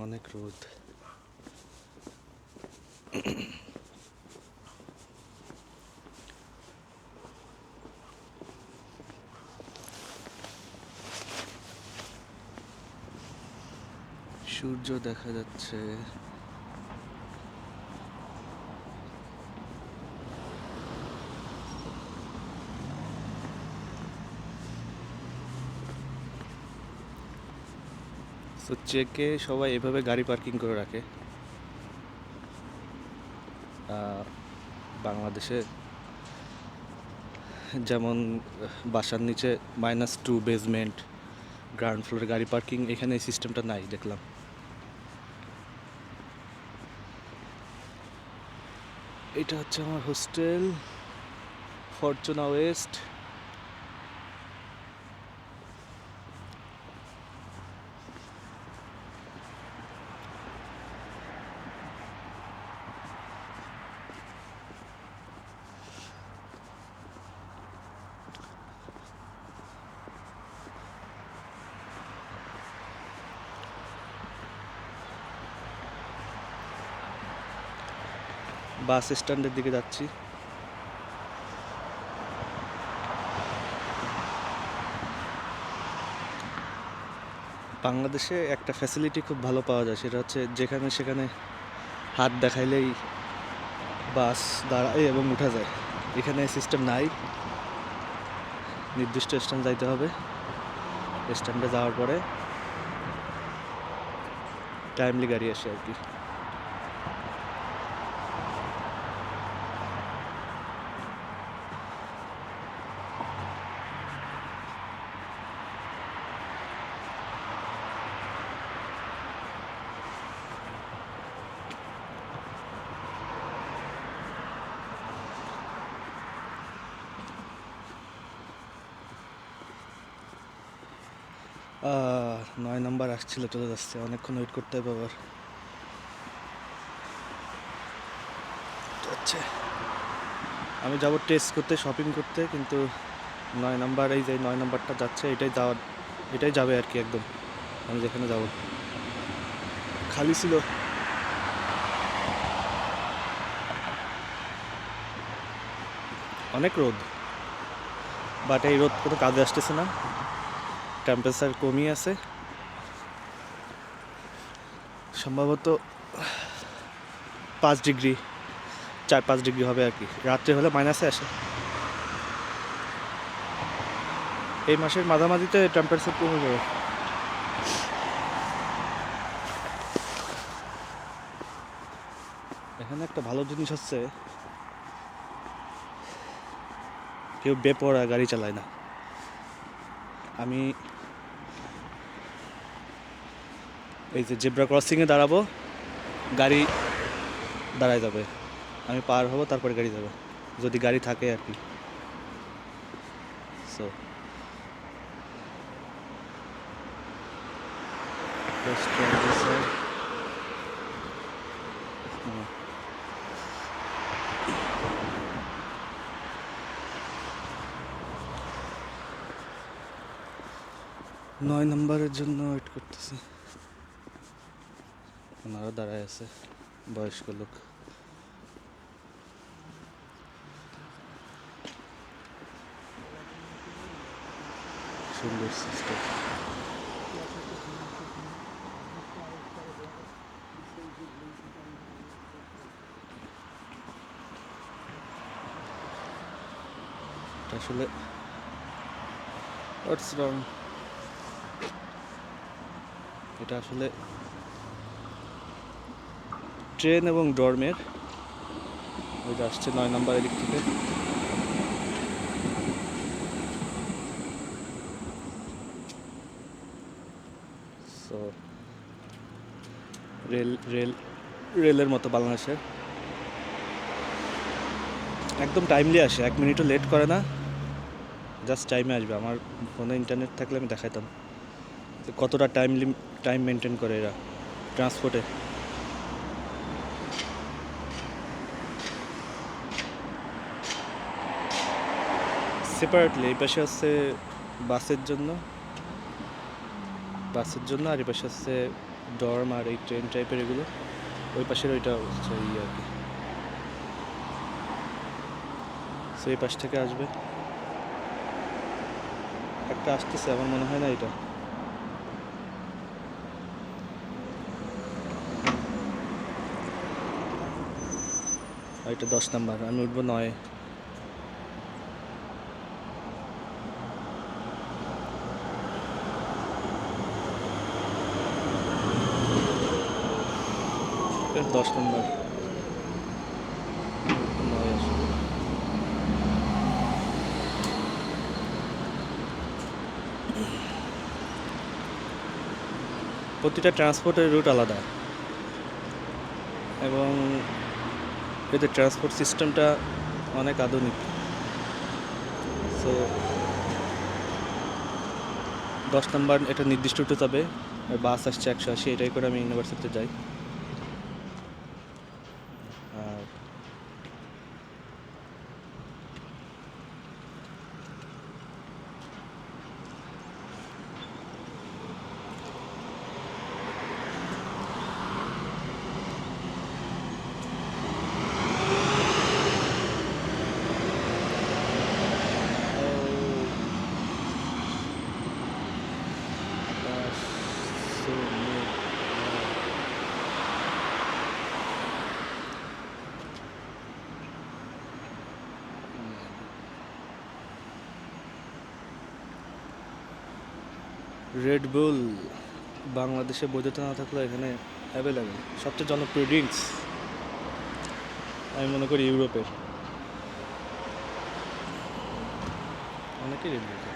অনেক রোদ। সূর্য দেখা যাচ্ছে। তো চেকে সবাই এভাবে গাড়ি পার্কিং করে রাখে। বাংলাদেশে যেমন বাসার নিচে -2 বেসমেন্ট, গ্রাউন্ড ফ্লোরে গাড়ি পার্কিং, এখানে এই সিস্টেমটা নাই দেখলাম। এটা হচ্ছে আমার হোস্টেল, ফরচুনা ওয়েস্ট। বাস স্ট্যান্ডের দিকে যাচ্ছি। বাংলাদেশে একটা ফ্যাসিলিটি খুব ভালো পাওয়া যায়, সেটা হচ্ছে যেখানে সেখানে হাত দেখাইলেই বাস দাঁড়ায় এবং উঠা যায়। এখানে সিস্টেম নাই, নির্দিষ্ট স্ট্যান্ড যাইতে হবে। স্ট্যান্ডে যাওয়ার পরে টাইমলি গাড়ি আসে আর কি। আহ 9 নাম্বার আসছিল, চলে যাচ্ছে, অনেকক্ষণ ওয়েট করতে হবে আবার। যাচ্ছে, আমি যাবো টেস্ট করতে, শপিং করতে, কিন্তু 9 নাম্বার, এই যে 9 নাম্বারটা যাচ্ছে, এটাই যাবে আর কি। একদম আমি যেখানে যাব খালি ছিল। অনেক রোদ, বাট এই রোদ কোনো কাজে আসতেছে না। টেম্পারেচার কমই আছে, সম্ভবত 5 ডিগ্রি, 4-5 ডিগ্রি হবে আর কি। রাত্রে হলে মাইনাসে আসে। এই মাসের মাঝামাঝিতে টেম্পারেচার কমে যাবে। এখানে একটা ভালো জিনিস হচ্ছে, কেউ বেপরোয়া গাড়ি চালায় না। আমি এই যে জেব্রা ক্রসিংয়ে দাঁড়াবো, গাড়ি দাঁড়ায় যাবে, আমি পার হব, তারপরে গাড়ি যাবে, যদি গাড়ি থাকে আর কি। সো 9 নাম্বারের জন্য ওয়েট করতেছি। ওনারা দাঁড়ায় আছে, বয়স্ক লোক। সুন্দর সিস্টেম। আসলে হোয়াটস রং, এটা আসলে ট্রেন এবং ডরমের। ওই যে আসছে 9 নাম্বার এদিক থেকে। সো রেলের মতো বাংলাদেশের, একদম টাইমলি আসে, 1 মিনিটও লেট করে না, জাস্ট টাইমে আসবে। আমার ফোনে ইন্টারনেট থাকলে আমি দেখাইতাম কতটা টাইম মেনটেন করে এরা ট্রান্সপোর্টে। সেপারেটলি এই পাশে হচ্ছে বাসের জন্য, আর এই পাশে হচ্ছে ডর্ম আর এই ট্রেন টাইপের এগুলো, ওই পাশের ওইটা হচ্ছে ইয়ে আর কি। সো এই পাশ থেকে আসবে একটা, আসতেছে আমার মনে হয় না এটা। আর এটা 10 নাম্বার, আমি উঠবো 9। এটা 10 নাম্বার, 9 আসবে। প্রতিটা ট্রান্সপোর্টের রুট আলাদা, এবং এদের ট্রান্সপোর্ট সিস্টেমটা অনেক আধুনিক। সো 10 নাম্বার এটা নির্দিষ্ট রুটে যাবে, আর বাস আসছে 180, এটাই করে আমি ইউনিভার্সিটিতে যাই। আর রেড বুল বাংলাদেশে বৈধতা না থাকলেও এখানে অ্যাভেলেবেল। সবচেয়ে জনপ্রিয় ড্রিঙ্কস আমি মনে করি ইউরোপের, অনেকেই রেড বুল।